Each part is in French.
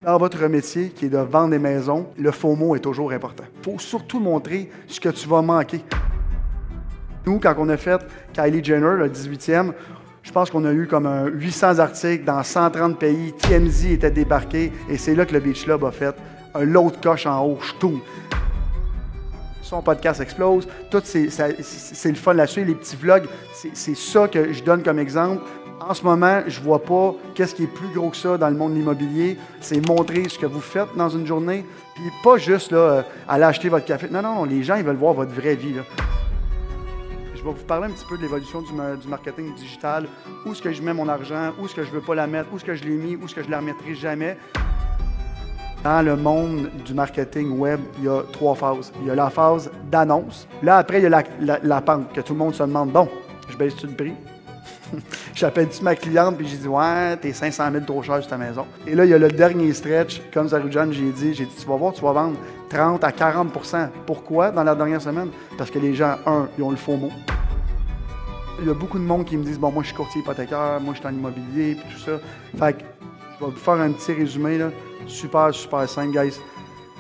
Dans votre métier, qui est de vendre des maisons, le FOMO est toujours important. Il faut surtout montrer ce que tu vas manquer. Nous, quand on a fait Kylie Jenner, le 18e, je pense qu'on a eu comme 800 articles dans 130 pays. TMZ était débarqué et c'est là que le Beach Club a fait un lot de coche en haut. Ch'toum! Son podcast explose. Tout, c'est le fun là-dessus. Les petits vlogs, c'est ça que je donne comme exemple. En ce moment, je ne vois pas qu'est-ce qui est plus gros que ça dans le monde de l'immobilier. C'est montrer ce que vous faites dans une journée. Puis pas juste là, aller acheter votre café. Non, non, les gens, ils veulent voir votre vraie vie, là. Je vais vous parler un petit peu de l'évolution du marketing digital. Où est-ce que je mets mon argent, où est-ce que je ne veux pas la mettre, où est-ce que je l'ai mis, où est-ce que je ne la remettrai jamais. Dans le monde du marketing web, il y a 3 phases. Il y a la phase d'annonce. Là, après, il y a la pente, que tout le monde se demande, bon, je baisse-tu le prix? J'appelle-tu ma cliente, puis j'ai dit, ouais, t'es 500 000 trop cher sur ta maison. Et là, il y a le dernier stretch, comme Sarujan, j'ai dit, tu vas voir, tu vas vendre 30 à 40 %. Pourquoi dans la dernière semaine? Parce que les gens, ils ont le faux mot. Il y a beaucoup de monde qui me disent, bon, moi, je suis courtier hypothécaire, moi, je suis en immobilier, puis tout ça. Fait que, je vais vous faire un petit résumé, là. Super, super simple, guys.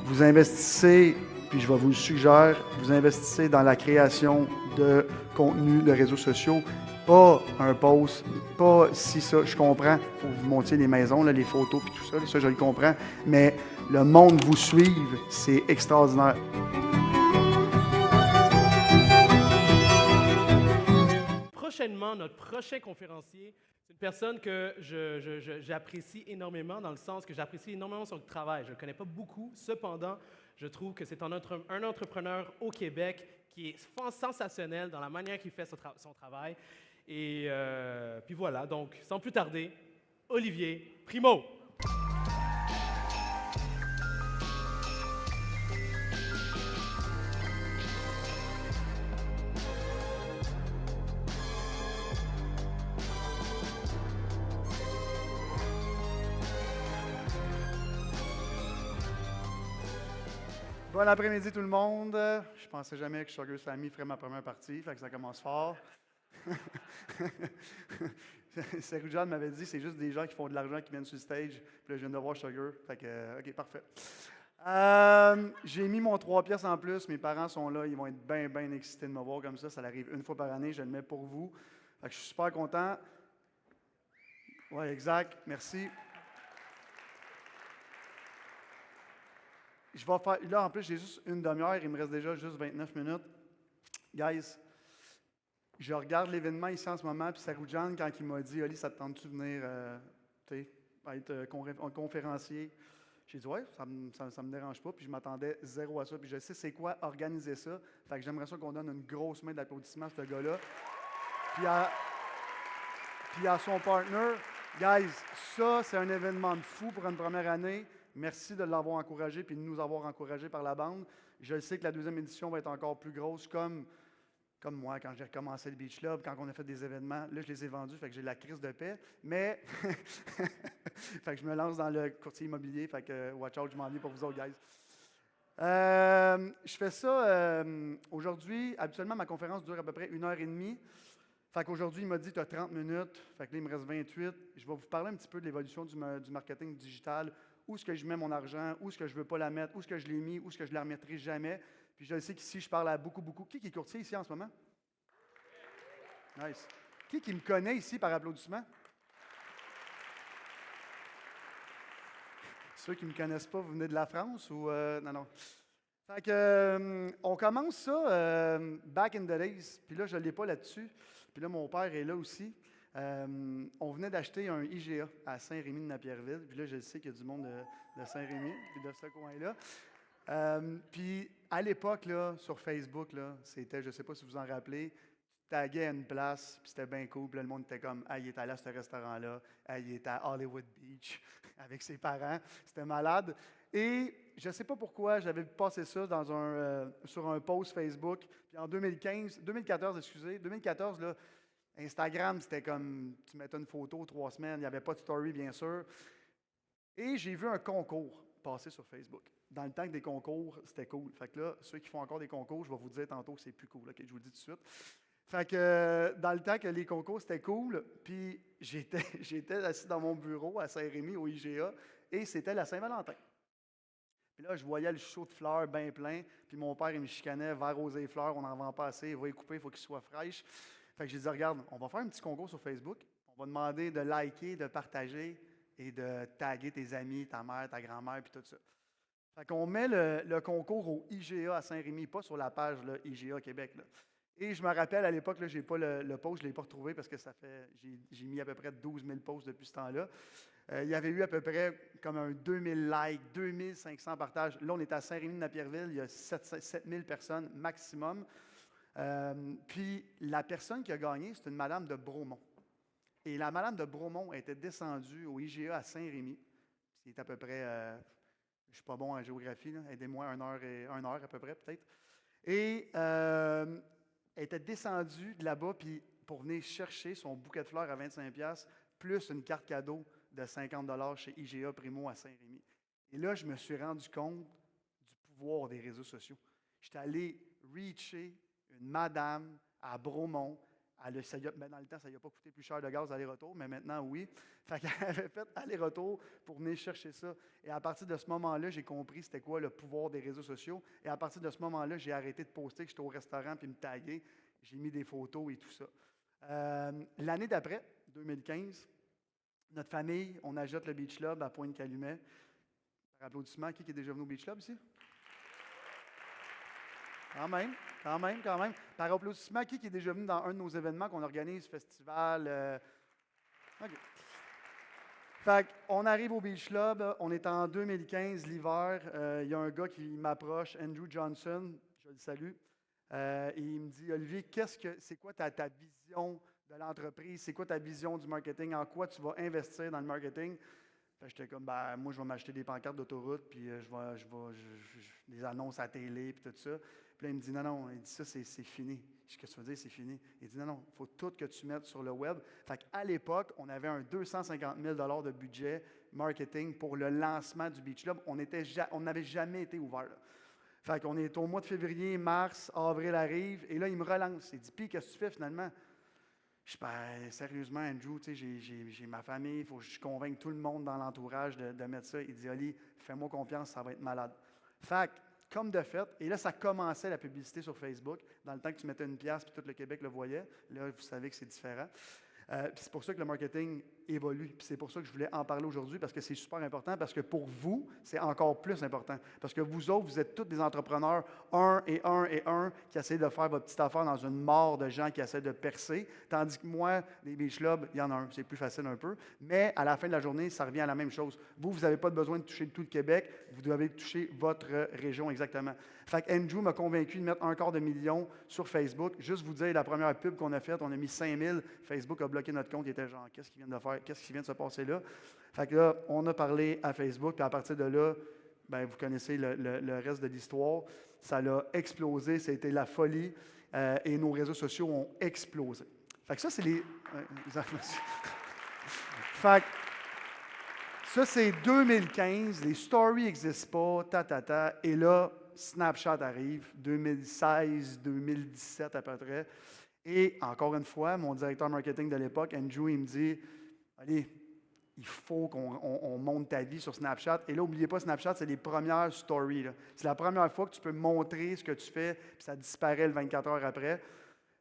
Vous investissez, puis je vais vous le suggérer, vous investissez dans la création de contenu de réseaux sociaux. Pas un post, pas si ça, je comprends, il faut que vous montiez les maisons, là, les photos, puis tout ça, je le comprends. Mais le monde vous suive, c'est extraordinaire. Prochainement, notre prochain conférencier, c'est une personne que j'apprécie énormément, dans le sens que j'apprécie énormément son travail. Je ne le connais pas beaucoup, cependant, je trouve que c'est un entrepreneur au Québec qui est sensationnel dans la manière qu'il fait son travail. Et puis voilà, donc sans plus tarder, Olivier Primo. Bon après-midi tout le monde. Je pensais jamais que Sugar Sammy ferait ma première partie, fait que ça commence fort. Sarujan m'avait dit c'est juste des gens qui font de l'argent qui viennent sur le stage. Puis là, je viens de voir Sugar. Fait que, OK, parfait. J'ai mis mon 3 pièces en plus. Mes parents sont là. Ils vont être bien, bien excités de me voir comme ça. Ça arrive une fois par année. Je le mets pour vous. Fait que je suis super content. Oui, exact. Merci. Je vais faire. Là, en plus, j'ai juste une demi-heure. Il me reste déjà juste 29 minutes. Guys, je regarde l'événement ici en ce moment, puis Sarujan, quand il m'a dit, Oli, ça te tente-tu de venir être conférencier? J'ai dit, ouais, ça me dérange pas, puis je m'attendais zéro à ça, puis je sais c'est quoi organiser ça. Fait que j'aimerais ça qu'on donne une grosse main d'applaudissement à ce gars-là. Puis à son partner, guys, ça, c'est un événement de fou pour une première année. Merci de l'avoir encouragé, puis de nous avoir encouragés par la bande. Je sais que la deuxième édition va être encore plus grosse, comme moi, quand j'ai recommencé le Beach Club, quand on a fait des événements, là, je les ai vendus, fait que j'ai la crise de paix, mais fait que je me lance dans le courtier immobilier, fait que watch out, je m'en viens pour vous autres, guys. Je fais ça aujourd'hui. Habituellement, ma conférence dure à peu près 1h30. Fait qu'aujourd'hui, il m'a dit, tu as 30 minutes, fait que là, il me reste 28. Je vais vous parler un petit peu de l'évolution du marketing digital, où est-ce que je mets mon argent, où est-ce que je ne veux pas la mettre, où est-ce que je l'ai mis, où est-ce que je ne la remettrai jamais. Puis je sais qu'ici, je parle à beaucoup. Qui est courtier ici en ce moment? Nice. Qui me connaît ici par applaudissement? Ceux qui ne me connaissent pas, vous venez de la France ou... non. Fait que, on commence ça back in the days. Puis là, je ne l'ai pas là-dessus. Puis là, mon père est là aussi. On venait d'acheter un IGA à Saint-Rémy-de-Napierville. Puis là, je sais qu'il y a du monde de Saint-Rémy, puis de ce coin-là. Puis à l'époque, là, sur Facebook, là, c'était, je ne sais pas si vous en rappelez, tu taguais à une place, puis c'était bien cool. Puis là, le monde était comme, ah, il est allé à ce restaurant-là, ah, il est à Hollywood Beach avec ses parents. C'était malade. Et je ne sais pas pourquoi, j'avais passé ça sur un post Facebook. Puis en 2014, là, Instagram, c'était comme, tu mettais une photo 3 semaines, il n'y avait pas de story, bien sûr. Et j'ai vu un concours passer sur Facebook. Dans le temps que des concours, c'était cool. Fait que là, ceux qui font encore des concours, je vais vous dire tantôt que c'est plus cool. Okay? Je vous le dis tout de suite. Fait que dans le temps que les concours, c'était cool. Puis j'étais assis dans mon bureau à Saint-Rémy, au IGA. Et c'était la Saint-Valentin. Puis là, je voyais le show de fleurs bien plein. Puis mon père, il me chicanait, verre rosé fleurs, on n'en vend pas assez, il va y couper, il faut qu'il soit fraîche. Fait que j'ai dit, regarde, on va faire un petit concours sur Facebook. On va demander de liker, de partager et de taguer tes amis, ta mère, ta grand-mère, puis tout ça. Fait qu'on met le concours au IGA à Saint-Rémy, pas sur la page là, IGA Québec. Là. Et je me rappelle, à l'époque, je n'ai pas le post, je ne l'ai pas retrouvé parce que j'ai mis à peu près 12 000 posts depuis ce temps-là. Il y avait eu à peu près comme un 2000 likes, 2500 partages. Là, on est à Saint-Rémy-de-Napierville, il y a 7000 personnes maximum. Puis la personne qui a gagné, c'est une madame de Bromont. Et la madame de Bromont était descendue au IGA à Saint-Rémy. C'est à peu près, je ne suis pas bon en géographie, là. Aidez-moi 1 heure à peu près peut-être. Et elle était descendue de là-bas puis pour venir chercher son bouquet de fleurs à 25$, plus une carte cadeau de 50$ chez IGA Primo à Saint-Rémy. Et là, je me suis rendu compte du pouvoir des réseaux sociaux. J'étais allé reacher une madame à Bromont. Dans le temps, ça n'a pas coûté plus cher de gaz aller-retour, mais maintenant, oui. Fait qu'elle avait fait aller-retour pour venir chercher ça. Et à partir de ce moment-là, j'ai compris c'était quoi le pouvoir des réseaux sociaux. Et à partir de ce moment-là, j'ai arrêté de poster que j'étais au restaurant puis me taguer. J'ai mis des photos et tout ça. L'année d'après, 2015, notre famille, on ajoute le Beach Club à Pointe-Calumet. Par applaudissement, qui est déjà venu au Beach Club ici? Quand même. Par applaudissement, qui est déjà venu dans un de nos événements qu'on organise, festival? OK. Fait qu'on arrive au Beach Club, on est en 2015, l'hiver. Il y a un gars qui m'approche, Andrew Johnson, je le salue. Et il me dit, Olivier, c'est quoi ta vision de l'entreprise? C'est quoi ta vision du marketing? En quoi tu vas investir dans le marketing? J'étais comme, moi, je vais m'acheter des pancartes d'autoroute, puis des annonces à la télé, puis tout ça. Puis là, il me dit, non, il dit, ça, c'est fini. Je dis, qu'est-ce que tu veux dire, c'est fini? Il dit, non, il faut tout que tu mettes sur le web. Fait qu'à l'époque, on avait un 250 000 de budget marketing pour le lancement du Beach Club. On n'avait jamais été ouvert, là. Fait qu'on est au mois de février, mars, avril arrive, et là, il me relance. Il dit, puis, qu'est-ce que tu fais finalement? Je dis, sérieusement, Andrew, j'ai ma famille, il faut que je convainque tout le monde dans l'entourage de mettre ça. Il dit, Oli, fais-moi confiance, ça va être malade. Fait comme de fait, et là, ça commençait la publicité sur Facebook. Dans le temps que tu mettais 1$ puis tout le Québec le voyait. Là, vous savez que c'est différent. C'est pour ça que le marketing évolue. Puis c'est pour ça que je voulais en parler aujourd'hui, parce que c'est super important, parce que pour vous, c'est encore plus important. Parce que vous autres, vous êtes tous des entrepreneurs, un, qui essaient de faire votre petite affaire dans une mare de gens qui essaient de percer. Tandis que moi, les Beach Club, il y en a un, c'est plus facile un peu. Mais à la fin de la journée, ça revient à la même chose. Vous n'avez pas besoin de toucher tout le Québec, vous devez toucher votre région exactement. Fait que Andrew m'a convaincu de mettre $250 000 sur Facebook. Juste vous dire, la première pub qu'on a faite, on a mis 5 000. Facebook a bloqué notre compte. Il était genre, qu'est-ce qu'il vient de faire? Qu'est-ce qui vient de se passer là? Fait que là, on a parlé à Facebook. Puis à partir de là, vous connaissez le reste de l'histoire. Ça l'a explosé. Ça a été la folie. Et nos réseaux sociaux ont explosé. Fait que ça, c'est les... Fait que ça, c'est 2015. Les stories n'existent pas. Et là, Snapchat arrive, 2016, 2017 à peu près. Et encore une fois, mon directeur marketing de l'époque, Andrew, il me dit, allez, il faut qu'on monte ta vie sur Snapchat. Et là, n'oubliez pas, Snapchat, c'est les premières stories. Là. C'est la première fois que tu peux montrer ce que tu fais, puis ça disparaît le 24 heures après.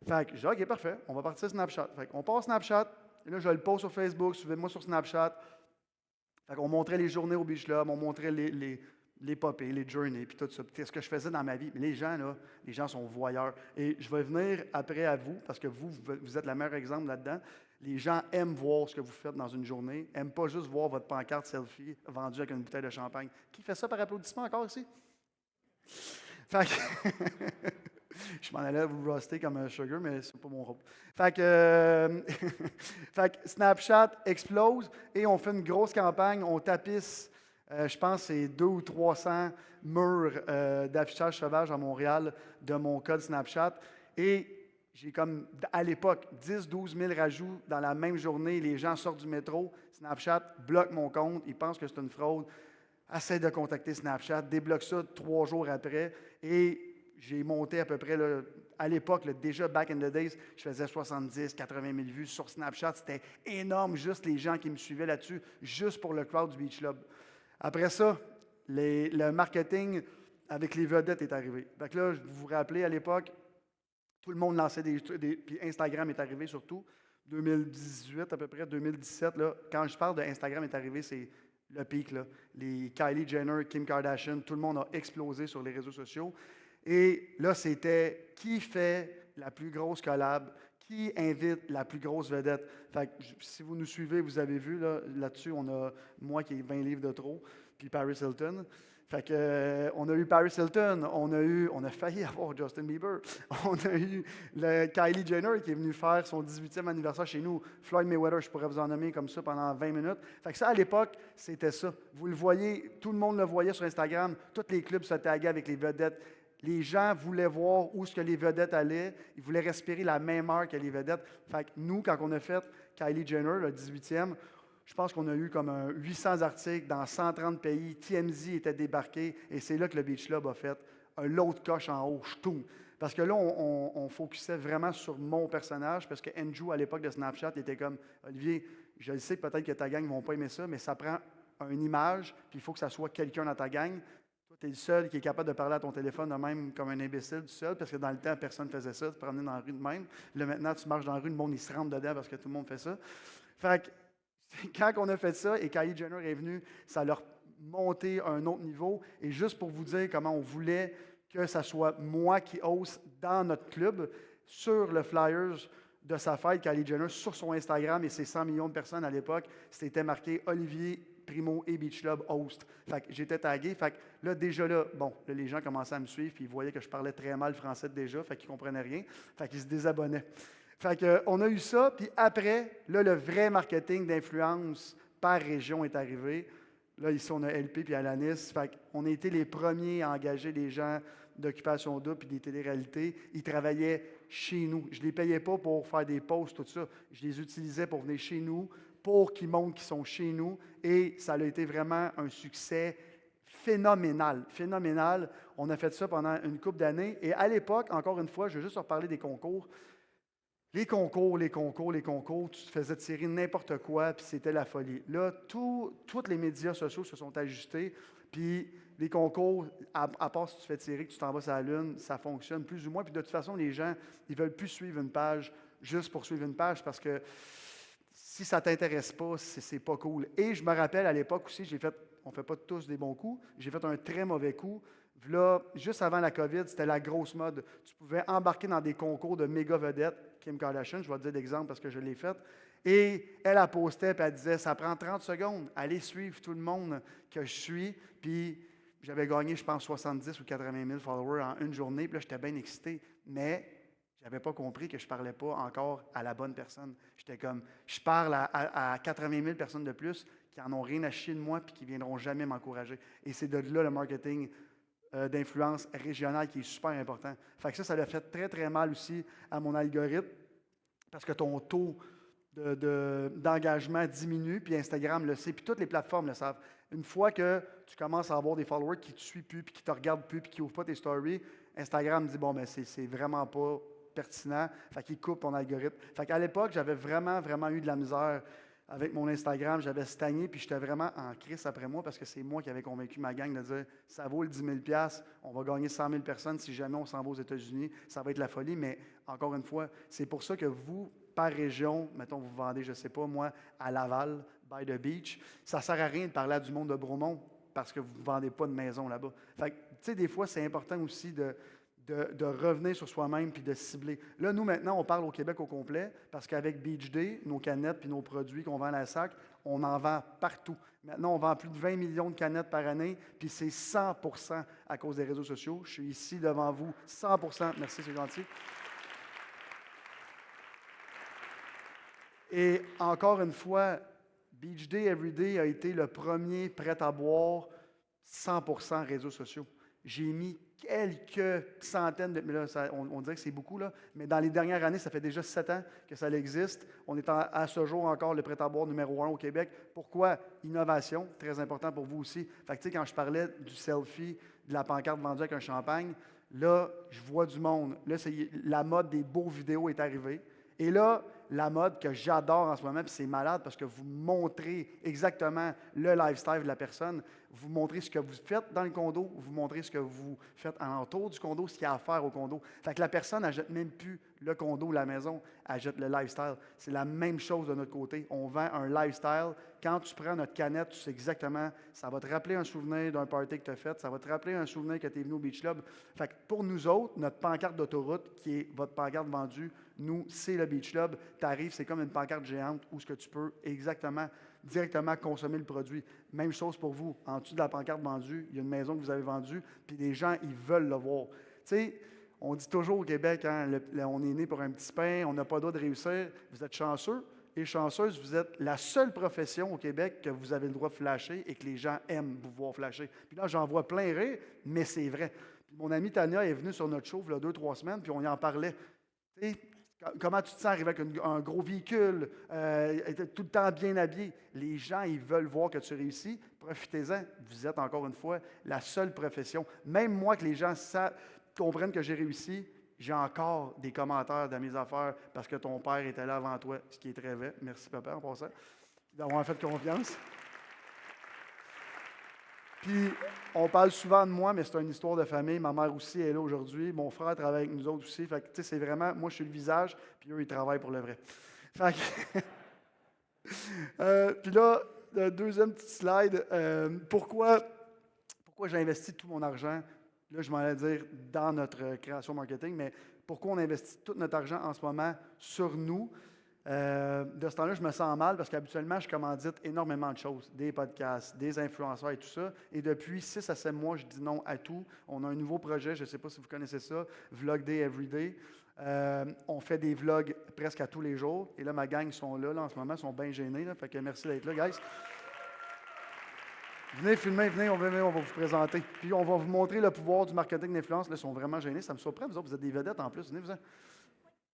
Fait que j'ai dit, OK, parfait, on va partir Snapchat. Fait qu'on part Snapchat, et là, je le pose sur Facebook, suivez-moi sur Snapchat. Fait qu'on montrait les journées au Beach Club, on montrait les popées, les journées, puis tout ça. C'est ce que je faisais dans ma vie. Mais les gens sont voyeurs. Et je vais venir après à vous, parce que vous êtes le meilleur exemple là-dedans. Les gens aiment voir ce que vous faites dans une journée, n'aiment pas juste voir votre pancarte selfie vendue avec une bouteille de champagne. Qui fait ça par applaudissement encore ici? Fait que je m'en allais vous roaster comme un sugar, mais c'est pas mon rôle. Fait que Snapchat explose et on fait une grosse campagne, on tapisse. Je pense que c'est 200 ou 300 murs d'affichage sauvage à Montréal de mon code Snapchat. Et j'ai comme, à l'époque, 10-12 000 rajouts dans la même journée. Les gens sortent du métro. Snapchat bloque mon compte. Ils pensent que c'est une fraude. Essaie de contacter Snapchat. Débloque ça 3 jours après. Et j'ai monté à peu près, là, à l'époque, là, déjà back in the days, je faisais 70, 80 000 vues sur Snapchat. C'était énorme, juste les gens qui me suivaient là-dessus, juste pour le crowd du Beach Club. Après ça, le marketing avec les vedettes est arrivé. Fait que là, vous vous rappelez, à l'époque, tout le monde lançait puis Instagram est arrivé surtout. 2018 à peu près, 2017. Là, quand je parle d'Instagram est arrivé, c'est le pic. Là. Les Kylie Jenner, Kim Kardashian, tout le monde a explosé sur les réseaux sociaux. Et là, c'était qui fait la plus grosse collab, qui invite la plus grosse vedette. Fait que, si vous nous suivez, vous avez vu, là-dessus, on a moi qui ai 20 livres de trop, puis Paris Hilton. Fait que, on a eu Paris Hilton, on a failli avoir Justin Bieber, on a eu le Kylie Jenner qui est venu faire son 18e anniversaire chez nous, Floyd Mayweather, je pourrais vous en nommer comme ça pendant 20 minutes. Fait que ça, à l'époque, c'était ça. Vous le voyez, tout le monde le voyait sur Instagram, tous les clubs se taguaient avec les vedettes. Les gens voulaient voir où est-ce que les vedettes allaient. Ils voulaient respirer la même heure que les vedettes. Fait que nous, quand on a fait Kylie Jenner, le 18e, je pense qu'on a eu comme 800 articles dans 130 pays. TMZ était débarqué et c'est là que le Beach Club a fait l'autre coche en haut, ch'toum. Parce que là, on focusait vraiment sur mon personnage parce que Andrew, à l'époque de Snapchat, il était comme Olivier, je le sais, peut-être que ta gang ne vont pas aimer ça, mais ça prend une image, puis il faut que ça soit quelqu'un dans ta gang. Toi, tu es le seul qui est capable de parler à ton téléphone de même comme un imbécile du seul, parce que dans le temps, personne ne faisait ça, tu te promenais dans la rue de même. Là, maintenant, tu marches dans la rue, le monde, il se rentre dedans parce que tout le monde fait ça. Fait que, quand on a fait ça et Kylie Jenner est venue, ça leur monté à un autre niveau. Et juste pour vous dire comment on voulait que ça soit moi qui hausse dans notre club, sur le Flyers de sa fête, Kylie Jenner, sur son Instagram et ses 100 millions de personnes à l'époque, c'était marqué Olivier Primo et Beach Club host. Fait que j'étais tagué. Fait que là, déjà là, bon, là, les gens commençaient à me suivre, puis ils voyaient que je parlais très mal français déjà, fait qu'ils ne comprenaient rien. Fait qu'ils se désabonnaient. Fait que, on a eu ça, puis après, là, le vrai marketing d'influence par région est arrivé. Là, ici, on a LP puis Alanis. Fait qu'on a été les premiers à engager des gens d'Occupation Double puis des téléréalités. Ils travaillaient chez nous. Je ne les payais pas pour faire des posts, tout ça. Je les utilisais pour venir chez nous, pour qu'ils montrent qu'ils sont chez nous. Et ça a été vraiment un succès phénoménal. Phénoménal. On a fait ça pendant une couple d'années. Et à l'époque, encore une fois, je vais juste reparler des concours. Les concours, tu te faisais tirer n'importe quoi, puis c'était la folie. Là, tous les médias sociaux se sont ajustés, puis les concours, à part si tu te fais tirer, que tu t'en vas sur la Lune, ça fonctionne plus ou moins. Puis de toute façon, les gens, ils ne veulent plus suivre une page juste pour suivre une page, parce que si ça ne t'intéresse pas, c'est pas cool. Et je me rappelle, à l'époque aussi, on ne fait pas tous des bons coups, j'ai fait un très mauvais coup. Là, juste avant la COVID, c'était la grosse mode. Tu pouvais embarquer dans des concours de méga vedettes. Kim Kardashian, je vais te dire l'exemple parce que je l'ai fait. Et elle a posté, puis elle disait, ça prend 30 secondes. Allez suivre tout le monde que je suis. Puis j'avais gagné, je pense, 70 ou 80 000 followers en une journée. Puis là, j'étais bien excité. Mais je n'avais pas compris que je ne parlais pas encore à la bonne personne. J'étais comme, je parle à 80 000 personnes de plus qui n'en ont rien à chier de moi puis qui ne viendront jamais m'encourager. Et c'est de là le marketing d'influence régionale qui est super important. Fait que ça l'a fait très, très mal aussi à mon algorithme parce que ton taux d'engagement diminue, puis Instagram le sait, puis toutes les plateformes le savent. Une fois que tu commences à avoir des followers qui ne te suivent plus, puis qui ne te regardent plus, puis qui n'ouvrent pas tes stories, Instagram dit, bon, ben c'est vraiment pas pertinent, fait qu'il coupe ton algorithme. Fait qu'à l'époque, j'avais vraiment, vraiment eu de la misère avec mon Instagram, j'avais stagné, puis j'étais vraiment en crise après moi parce que c'est moi qui avais convaincu ma gang de dire ça vaut le 10 000 $, on va gagner 100 000 personnes si jamais on s'en va aux États-Unis, ça va être la folie. Mais encore une fois, c'est pour ça que vous, par région, mettons, vous vendez, je ne sais pas, moi, à Laval, by the beach, ça ne sert à rien de parler à du monde de Bromont parce que vous ne vendez pas de maison là-bas. Fait que, tu sais, des fois, c'est important aussi de revenir sur soi-même puis de cibler. Là, nous, maintenant, on parle au Québec au complet parce qu'avec Beach Day, nos canettes puis nos produits qu'on vend à la SAC, on en vend partout. Maintenant, on vend plus de 20 millions de canettes par année, puis c'est 100% à cause des réseaux sociaux. Je suis ici devant vous, 100%. Merci, c'est gentil. Et encore une fois, Beach Day Everyday a été le premier prêt à boire 100% réseaux sociaux. J'ai mis quelques centaines de... Mais là, on dirait que c'est beaucoup, là. Mais dans les dernières années, ça fait déjà 7 ans que ça existe. On est à ce jour encore le prêt-à-boire numéro 1 au Québec. Pourquoi? Innovation, très important pour vous aussi. Fait que, tu sais, quand je parlais du selfie, de la pancarte vendue avec un champagne, là, je vois du monde. Là, la mode des beaux vidéos est arrivée. Et là, la mode que j'adore en ce moment, puis c'est malade parce que vous montrez exactement le lifestyle de la personne. Vous montrez ce que vous faites dans le condo, vous montrez ce que vous faites alentour du condo, ce qu'il y a à faire au condo. Fait que la personne n'achète même plus le condo ou la maison, elle achète le lifestyle. C'est la même chose de notre côté. On vend un lifestyle. Quand tu prends notre canette, tu sais exactement, ça va te rappeler un souvenir d'un party que tu as fait, ça va te rappeler un souvenir que tu es venu au Beach Club. Fait que pour nous autres, notre pancarte d'autoroute, qui est votre pancarte vendue, nous, c'est le Beach Club. Tu arrives, c'est comme une pancarte géante où ce que tu peux exactement directement consommer le produit. Même chose pour vous. En dessous de la pancarte vendue, il y a une maison que vous avez vendue, puis les gens, ils veulent le voir. Tu sais, on dit toujours au Québec, hein, on est né pour un petit pain, on n'a pas d'autre de réussir. Vous êtes chanceux et chanceuse, vous êtes la seule profession au Québec que vous avez le droit de flasher et que les gens aiment vous voir flasher. Puis là, j'en vois plein rire, mais c'est vrai. Puis mon amie Tania est venue sur notre show il y a 2-3 semaines, puis on y en parlait. Tu sais, comment tu te sens arrivé avec un gros véhicule, tout le temps bien habillé? Les gens, ils veulent voir que tu réussis. Profitez-en. Vous êtes, encore une fois, la seule profession. Même moi, que les gens comprennent que j'ai réussi, j'ai encore des commentaires dans mes affaires parce que ton père était là avant toi, ce qui est très vrai. Merci, papa, en passant, d'avoir fait confiance. Puis, on parle souvent de moi, mais c'est une histoire de famille. Ma mère aussi est là aujourd'hui. Mon frère travaille avec nous autres aussi. Fait que, tu sais, c'est vraiment, moi, je suis le visage, puis eux, ils travaillent pour le vrai. Fait que, puis là, le deuxième petit slide. Pourquoi j'ai investi tout mon argent? Là, je m'en allais dire dans notre création marketing, mais pourquoi on investit tout notre argent en ce moment sur nous? De ce temps-là, je me sens mal parce qu'habituellement, je commandite énormément de choses, des podcasts, des influenceurs et tout ça. Et depuis 6 à 7 mois, je dis non à tout. On a un nouveau projet, je ne sais pas si vous connaissez ça, Vlog Day Everyday. On fait des vlogs presque à tous les jours. Et là, ma gang sont là en ce moment, ils sont bien gênés. Là, fait que merci d'être là, guys. Venez filmer, venez, on va vous présenter. Puis on va vous montrer le pouvoir du marketing d'influence. Là, ils sont vraiment gênés, ça me surprend. Vous autres, vous êtes des vedettes en plus. Venez-vous-en.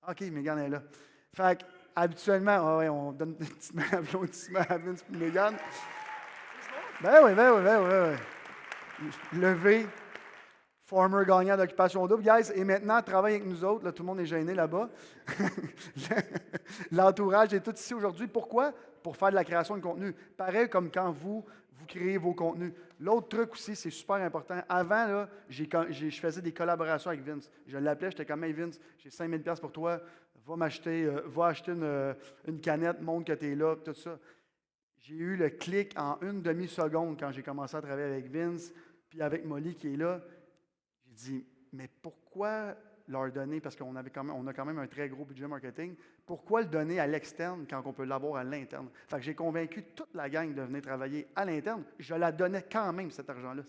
OK, Mégane est là. Fait que, habituellement, on donne un petit applaudissement à Vince et Mégane. Ben oui. Levé, former gagnant d'Occupation Double. Guys, et maintenant, travaille avec nous autres. Là, tout le monde est gêné là-bas. L'entourage est tout ici aujourd'hui. Pourquoi? Pour faire de la création de contenu. Pareil comme quand vous créez vos contenus. L'autre truc aussi, c'est super important. Avant, là, je faisais des collaborations avec Vince. Je l'appelais, j'étais comme « Hey Vince, j'ai 5 000 $ pour toi. Va acheter une canette, montre que tu es là, tout ça. » J'ai eu le clic en une demi-seconde quand j'ai commencé à travailler avec Vince, puis avec Molly qui est là. J'ai dit, mais pourquoi leur donner, parce qu'on a quand même un très gros budget marketing, pourquoi le donner à l'externe quand on peut l'avoir à l'interne? Fait que j'ai convaincu toute la gang de venir travailler à l'interne. Je la donnais quand même, cet argent-là.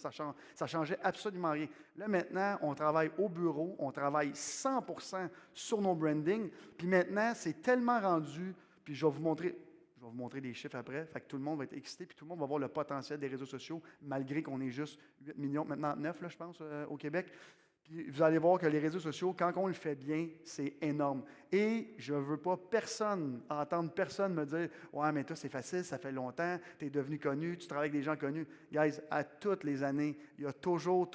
Ça changeait absolument rien. Là, maintenant, on travaille au bureau, on travaille 100% sur nos branding. Puis maintenant, c'est tellement rendu, puis je vais vous montrer des chiffres après. Fait que tout le monde va être excité, puis tout le monde va voir le potentiel des réseaux sociaux, malgré qu'on est juste 8 millions, maintenant 9, là, je pense, au Québec. Puis vous allez voir que les réseaux sociaux, quand on le fait bien, c'est énorme. Et je ne veux pas entendre personne me dire « Ouais, mais toi, c'est facile, ça fait longtemps, tu es devenu connu, tu travailles avec des gens connus. » Guys, à toutes les années, il y a toujours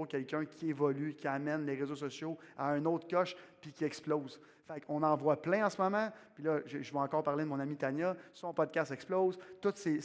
quelqu'un qui évolue, qui amène les réseaux sociaux à un autre coche, puis qui explose. Fait qu'on en voit plein en ce moment. Puis là, je vais encore parler de mon amie Tania. Son podcast explose. Tout, c'est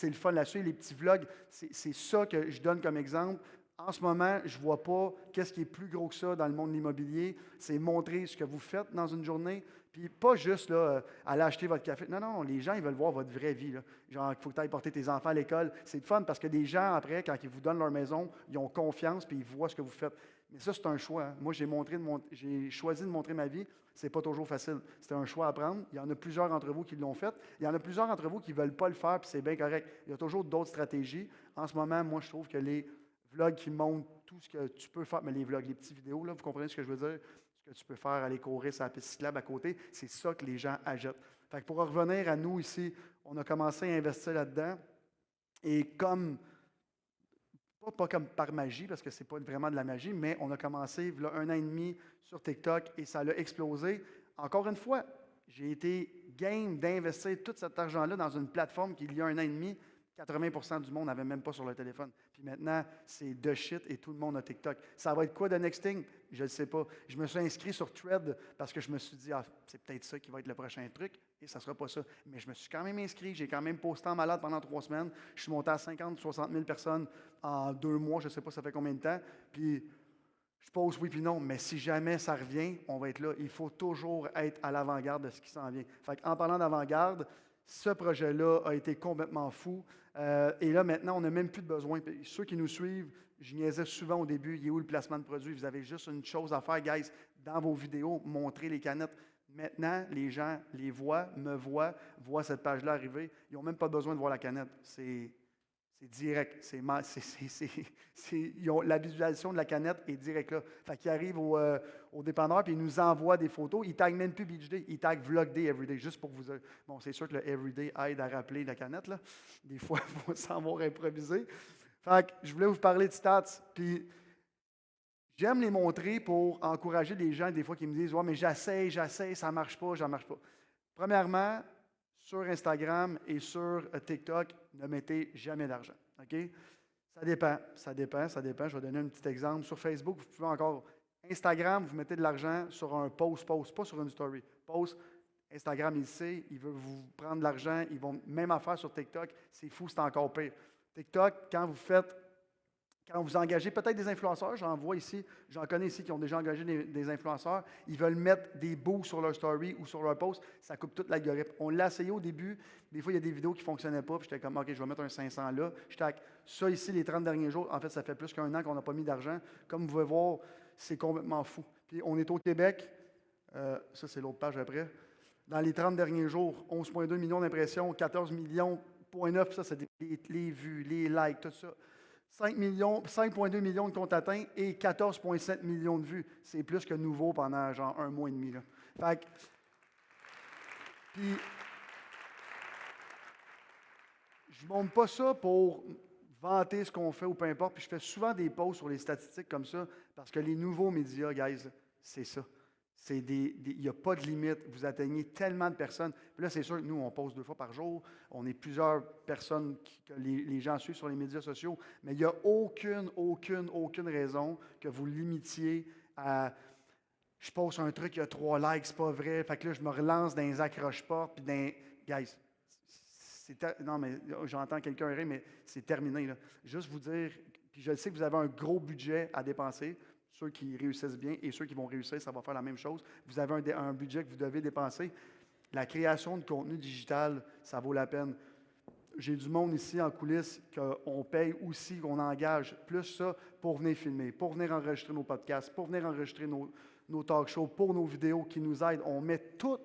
le fun là-dessus. Les petits vlogs, c'est ça que je donne comme exemple. En ce moment, je ne vois pas qu'est-ce qui est plus gros que ça dans le monde de l'immobilier. C'est montrer ce que vous faites dans une journée. Puis pas juste là, aller acheter votre café. Non, les gens, ils veulent voir votre vraie vie. Là. Genre, il faut que tu ailles porter tes enfants à l'école. C'est le fun parce que des gens, après, quand ils vous donnent leur maison, ils ont confiance puis ils voient ce que vous faites. Mais ça, c'est un choix. Hein. Moi, j'ai choisi de montrer ma vie. C'est pas toujours facile. C'était un choix à prendre. Il y en a plusieurs d'entre vous qui l'ont fait. Il y en a plusieurs d'entre vous qui ne veulent pas le faire, puis c'est bien correct. Il y a toujours d'autres stratégies. En ce moment, moi, je trouve que les vlogs qui montrent tout ce que tu peux faire, mais les vlogs, les petits vidéos, là, vous comprenez ce que je veux dire? Ce que tu peux faire, aller courir sur la piste cyclable à côté, c'est ça que les gens achètent. Fait que pour revenir à nous ici, on a commencé à investir là-dedans. Et comme, pas comme par magie, parce que ce n'est pas vraiment de la magie, mais on a commencé il y a 1 an et demi sur TikTok et ça a explosé. Encore une fois, j'ai été game d'investir tout cet argent-là dans une plateforme qui, il y a 1 an et demi, 80% du monde n'avait même pas sur le téléphone. Puis maintenant, c'est de shit et tout le monde a TikTok. Ça va être quoi the next thing? Je ne sais pas. Je me suis inscrit sur Thread parce que je me suis dit, c'est peut-être ça qui va être le prochain truc. Et ça ne sera pas ça. Mais je me suis quand même inscrit. J'ai quand même posté en malade pendant 3 semaines. Je suis monté à 50, 60 000 personnes en 2 mois. Je ne sais pas ça fait combien de temps. Puis je pose oui puis non. Mais si jamais ça revient, on va être là. Il faut toujours être à l'avant-garde de ce qui s'en vient. Fait en parlant d'avant-garde, ce projet-là a été complètement fou. Et là, maintenant, on n'a même plus de besoin. Ceux qui nous suivent, je niaisais souvent au début, il est où le placement de produit? Vous avez juste une chose à faire, guys, dans vos vidéos, montrer les canettes. Maintenant, les gens les voient, me voient cette page-là arriver. Ils n'ont même pas besoin de voir la canette. C'est direct. La visualisation de la canette est directe là. Fait qu'ils arrivent au dépanneur et ils nous envoient des photos. Ils ne taguent même plus Beach Day, ils taguent Vlog Day Everyday, juste pour vous. Bon, c'est sûr que le Everyday aide à rappeler la canette, là. Des fois, il faut savoir improviser. Fait que je voulais vous parler de stats. Puis j'aime les montrer pour encourager les gens, des fois, qui me disent ouais, mais j'essaie, ça ne marche pas, ça ne marche pas. Premièrement, sur Instagram et sur TikTok, ne mettez jamais d'argent. OK? Ça dépend. Je vais donner un petit exemple. Sur Facebook, vous pouvez encore. Instagram, vous mettez de l'argent sur un post, pas sur une story. Post, Instagram, il sait, il veut vous prendre de l'argent. Ils vont même affaire sur TikTok. C'est fou, c'est encore pire. TikTok, quand vous engagez peut-être des influenceurs, j'en connais ici qui ont déjà engagé des influenceurs, ils veulent mettre des boosts sur leur story ou sur leur post, ça coupe toute l'algorithme. On l'a essayé au début, des fois il y a des vidéos qui ne fonctionnaient pas, puis j'étais comme, OK, je vais mettre un 500 là, je tac. Ça ici, les 30 derniers jours, en fait, ça fait plus qu'1 an qu'on n'a pas mis d'argent. Comme vous pouvez voir, c'est complètement fou. Puis on est au Québec, ça c'est l'autre page après. Dans les 30 derniers jours, 11,2 millions d'impressions, 14 millions, 0,9, ça c'est les vues, les likes, tout ça. 5,2 millions de comptes atteints et 14,7 millions de vues. C'est plus que nouveau pendant genre 1 mois et demi. Là. Fait que, puis, je ne montre pas ça pour vanter ce qu'on fait ou peu importe. Puis je fais souvent des posts sur les statistiques comme ça parce que les nouveaux médias, guys, c'est ça. Il n'y a pas de limite. Vous atteignez tellement de personnes. Puis là, c'est sûr que nous, on poste 2 fois par jour. On est plusieurs personnes que les gens suivent sur les médias sociaux. Mais il n'y a aucune raison que vous limitiez à je poste un truc, il y a 3 likes, c'est pas vrai. Fait que là, je me relance dans les accroche-portes. Puis dans. Guys, non, mais j'entends quelqu'un rire, mais c'est terminé. Là. Juste vous dire, puis je sais que vous avez un gros budget à dépenser. Ceux qui réussissent bien et ceux qui vont réussir, ça va faire la même chose. Vous avez un budget que vous devez dépenser. La création de contenu digital, ça vaut la peine. J'ai du monde ici en coulisses qu'on paye aussi, qu'on engage plus ça pour venir filmer, pour venir enregistrer nos podcasts, pour venir enregistrer nos talk shows, pour nos vidéos qui nous aident. On met tout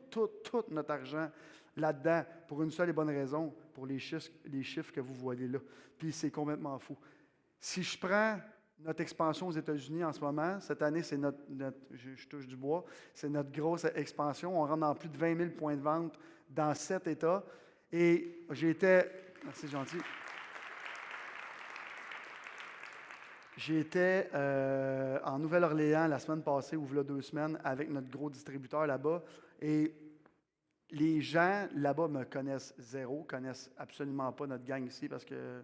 notre argent là-dedans pour une seule et bonne raison, pour les chiffres que vous voyez là. Puis c'est complètement fou. Si je prends notre expansion aux États-Unis en ce moment, cette année, c'est je touche du bois, c'est notre grosse expansion. On rentre dans plus de 20 000 points de vente dans 7 États. Et merci gentil. J'étais en Nouvelle-Orléans la semaine passée, ou il y a 2 semaines, avec notre gros distributeur là-bas. Et les gens là-bas me connaissent zéro, connaissent absolument pas notre gang ici parce que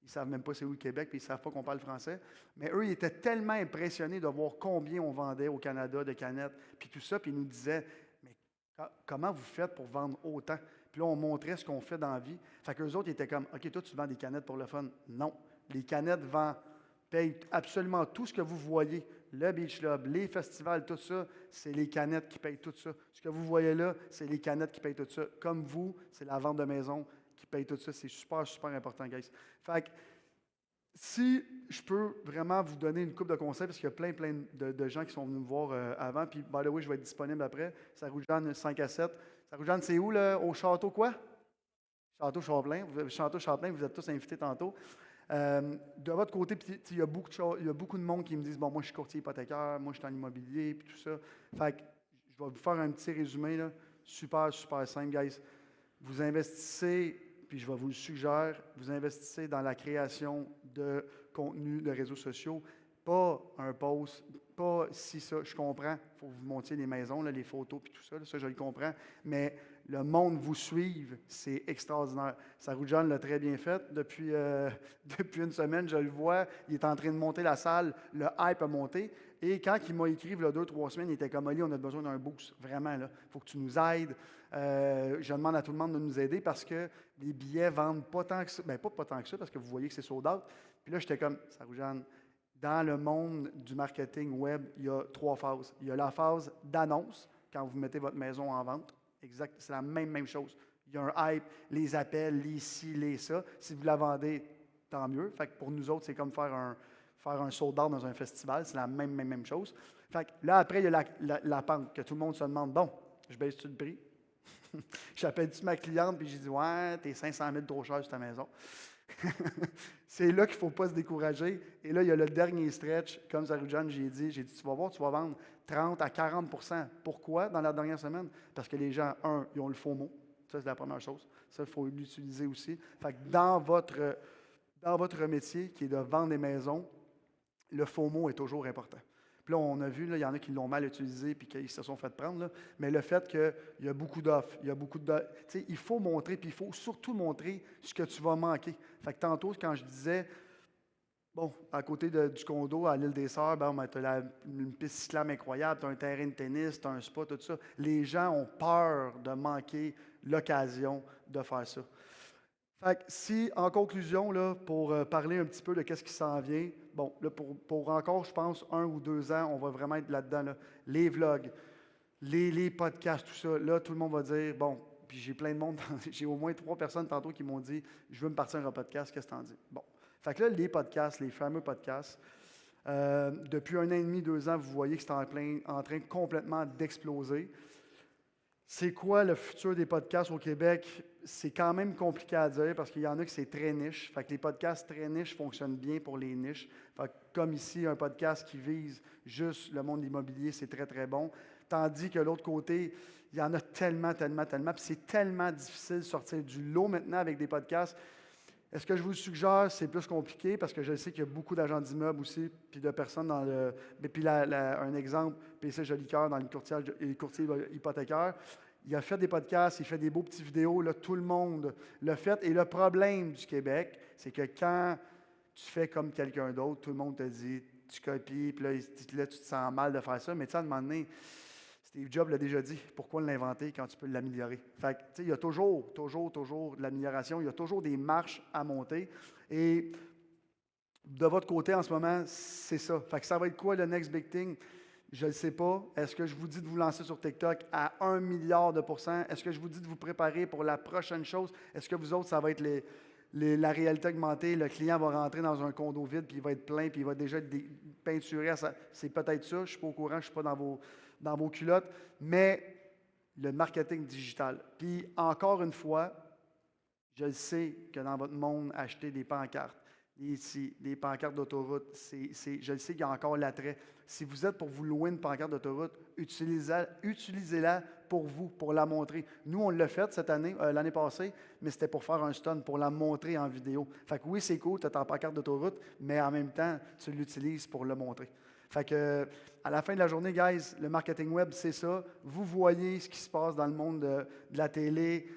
ils ne savent même pas c'est où le Québec, puis ils ne savent pas qu'on parle français. Mais eux, ils étaient tellement impressionnés de voir combien on vendait au Canada de canettes, puis tout ça, puis ils nous disaient, mais comment vous faites pour vendre autant? Puis là, on montrait ce qu'on fait dans la vie. Fait qu'eux autres, ils étaient comme, OK, toi, tu vends des canettes pour le fun. Non. Les canettes payent absolument tout ce que vous voyez. Le Beach Club, les festivals, tout ça, c'est les canettes qui payent tout ça. Ce que vous voyez là, c'est les canettes qui payent tout ça. Comme vous, c'est la vente de maison qui paye tout ça. C'est super important, guys. Fait que, si je peux vraiment vous donner une couple de conseils, parce qu'il y a plein de gens qui sont venus me voir avant, puis by the way, je vais être disponible après. Ça roule 5 à 7. Ça roule c'est où, là? Au château quoi? Château Champlain, vous êtes tous invités tantôt. De votre côté, il y a beaucoup de monde qui me disent, bon, moi, je suis courtier hypothécaire, moi, je suis en immobilier, puis tout ça. Fait que, je vais vous faire un petit résumé, là. Super simple, guys. Vous investissez, puis je vais vous le suggérer, vous investissez dans la création de contenu de réseaux sociaux, pas un post, pas si ça, je comprends, il faut que vous montiez les maisons, là, les photos puis tout ça, là, ça je le comprends, mais le monde vous suive, c'est extraordinaire. Saroujan l'a très bien fait. Depuis, depuis une semaine, je le vois, il est en train de monter la salle, le hype a monté. Et quand il m'a écrit, il y a 2-3 semaines, il était comme Ali, on a besoin d'un boost, vraiment, il faut que tu nous aides. Je demande à tout le monde de nous aider parce que les billets vendent pas tant que ça. Bien, pas tant que ça, parce que vous voyez que c'est sold out. Puis là, j'étais comme, Saroujan, dans le monde du marketing web, il y a 3 phases. Il y a la phase d'annonce, quand vous mettez votre maison en vente. Exact, c'est la même chose. Il y a un hype, les appels, les ci, les ça. Si vous la vendez, tant mieux. Fait que pour nous autres, c'est comme faire un sold-out dans un festival. C'est la même chose. Fait que là, après, il y a la pente, que tout le monde se demande, bon, je baisse-tu le prix? J'appelle-tu ma cliente, puis j'ai dit, ouais, t'es 500 000 trop cher sur ta maison. C'est là qu'il ne faut pas se décourager. Et là, il y a le dernier stretch, comme Saroujan, j'ai dit, tu vas voir, tu vas vendre 30 à 40 %. Pourquoi dans la dernière semaine? Parce que les gens, ils ont le faux mot. Ça, c'est la première chose. Ça, il faut l'utiliser aussi. Fait que dans votre métier, qui est de vendre des maisons, le faux mot est toujours important. Puis là, on a vu, il y en a qui l'ont mal utilisé puis qui se sont fait prendre. Là. Mais le fait qu'il y a beaucoup d'offres, il faut montrer, puis il faut surtout montrer ce que tu vas manquer. Fait que tantôt, quand je disais, bon, à côté du condo à l'île des Sœurs, tu as une piste cyclable incroyable, tu as un terrain de tennis, tu as un spa, tout ça. Les gens ont peur de manquer l'occasion de faire ça. Fait que si, en conclusion, là, pour parler un petit peu de ce qui s'en vient, bon, là, pour encore, je pense, 1 ou 2 ans, on va vraiment être là-dedans. Là. Les vlogs, les podcasts, tout ça, là, tout le monde va dire, bon, puis j'ai plein de monde, j'ai au moins 3 personnes tantôt qui m'ont dit, je veux me partir un podcast, qu'est-ce que t'en dis? Bon. Fait que là, les podcasts, les fameux podcasts, depuis 1 an et demi, 2 ans, vous voyez que c'est en train complètement d'exploser. C'est quoi le futur des podcasts au Québec? C'est quand même compliqué à dire parce qu'il y en a qui c'est très niche. Fait que les podcasts très niches fonctionnent bien pour les niches. Fait que comme ici, un podcast qui vise juste le monde immobilier, c'est très, très bon. Tandis que l'autre côté, il y en a tellement. Puis c'est tellement difficile de sortir du lot maintenant avec des podcasts. Est-ce que je vous le suggère? C'est plus compliqué parce que je sais qu'il y a beaucoup d'agents d'immeubles aussi, puis de personnes dans le. Puis un exemple, PC Jolicoeur dans les courtiers hypothécaires. Il a fait des podcasts, il fait des beaux petits vidéos, là, tout le monde l'a fait. Et le problème du Québec, c'est que quand tu fais comme quelqu'un d'autre, tout le monde te dit, tu copies, puis là, tu te sens mal de faire ça. Mais tu sais, à un moment donné, Steve Jobs l'a déjà dit, pourquoi l'inventer quand tu peux l'améliorer? Fait que, tu sais, il y a toujours de l'amélioration, il y a toujours des marches à monter. Et de votre côté, en ce moment, c'est ça. Fait que ça va être quoi le next big thing? Je ne sais pas. Est-ce que je vous dis de vous lancer sur TikTok à 1 milliard de %? Est-ce que je vous dis de vous préparer pour la prochaine chose? Est-ce que vous autres, ça va être la réalité augmentée? Le client va rentrer dans un condo vide, puis il va être plein, puis il va déjà être peinturé. C'est peut-être ça. Je ne suis pas au courant, je ne suis pas dans vos culottes. Mais le marketing digital. Puis encore une fois, je sais que dans votre monde, acheter des pancartes, ici, des pancartes d'autoroute, je le sais qu'il y a encore l'attrait. Si vous êtes pour vous louer une pancarte d'autoroute, utilisez-la pour vous, pour la montrer. Nous, on l'a fait cette année, l'année passée, mais c'était pour faire un stun, pour la montrer en vidéo. Fait que oui, c'est cool, tu as ta pancarte d'autoroute, mais en même temps, tu l'utilises pour le montrer. Fait que, à la fin de la journée, guys, le marketing web, c'est ça. Vous voyez ce qui se passe dans le monde de la télé,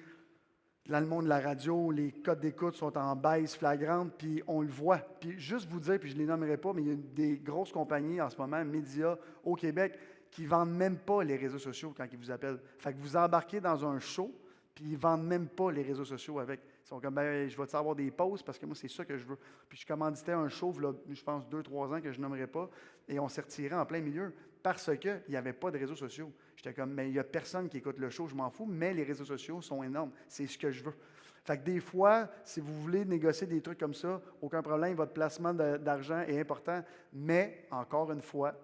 dans le monde de la radio, les codes d'écoute sont en baisse flagrante, puis on le voit. Puis juste vous dire, puis je ne les nommerai pas, mais il y a des grosses compagnies en ce moment, médias au Québec, qui ne vendent même pas les réseaux sociaux quand ils vous appellent. Fait que vous embarquez dans un show, puis ils ne vendent même pas les réseaux sociaux avec. Ils sont comme, je vais-tu avoir des pauses parce que moi, c'est ça que je veux. Puis je commanditais un show, là, je pense 2-3 ans que je nommerai pas, et on s'est retiré en plein milieu parce qu'il n'y avait pas de réseaux sociaux. J'étais comme, mais il n'y a personne qui écoute le show, je m'en fous, mais les réseaux sociaux sont énormes. C'est ce que je veux. Fait que des fois, si vous voulez négocier des trucs comme ça, aucun problème, votre placement d'argent est important, mais encore une fois,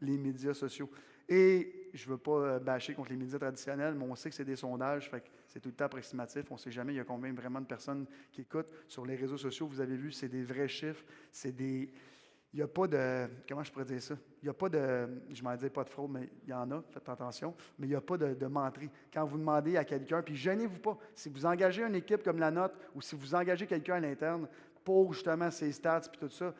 les médias sociaux. Et je ne veux pas bâcher contre les médias traditionnels, mais on sait que c'est des sondages, fait que c'est tout le temps approximatif. On ne sait jamais il y a combien vraiment de personnes qui écoutent. Sur les réseaux sociaux, vous avez vu, c'est des vrais chiffres, il n'y a pas de. Comment je pourrais dire ça? Il n'y a pas de. Je m'en dis pas de fraude, mais il y en a, faites attention. Mais il n'y a pas de menterie. Quand vous demandez à quelqu'un, puis gênez-vous pas. Si vous engagez une équipe comme la nôtre, ou si vous engagez quelqu'un à l'interne pour justement ses stats puis tout ça,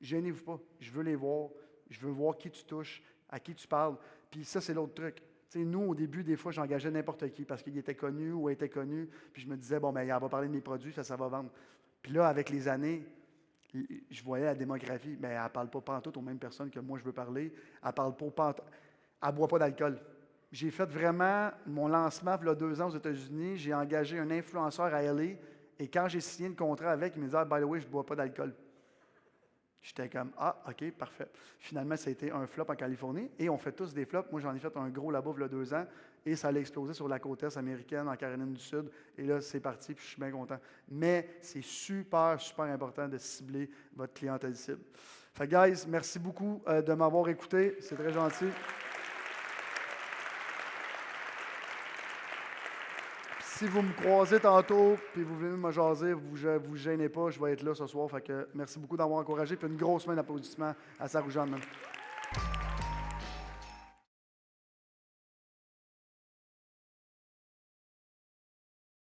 Gênez-vous pas. Je veux les voir. Je veux voir qui tu touches, à qui tu parles. Puis ça, c'est l'autre truc. Tu sais, nous, au début, des fois, j'engageais n'importe qui parce qu'il était connu ou elle était connu. Puis je me disais, bon, ben, il va parler de mes produits, ça va vendre. Puis là, avec les années, je voyais la démographie, mais elle ne parle pas pantoute aux mêmes personnes que moi je veux parler. Elle ne parle pas pantoute. Elle ne boit pas d'alcool. J'ai fait vraiment mon lancement il y a 2 ans aux États-Unis. J'ai engagé un influenceur à LA. Et quand j'ai signé le contrat avec, il me disait, by the way, je ne bois pas d'alcool. J'étais comme, ah, OK, parfait. Finalement, ça a été un flop en Californie. Et on fait tous des flops. Moi, j'en ai fait un gros là-bas il y a 2 ans. Et ça allait exploser sur la côte est américaine, en Caroline du Sud. Et là, c'est parti, puis je suis bien content. Mais c'est super, super important de cibler votre clientèle cible. Fait que, guys, merci beaucoup de m'avoir écouté. C'est très gentil. Si vous me croisez tantôt, puis vous venez me jaser, vous gênez pas, je vais être là ce soir. Fait que merci beaucoup d'avoir encouragé. Puis une grosse main d'applaudissement à Saroujan.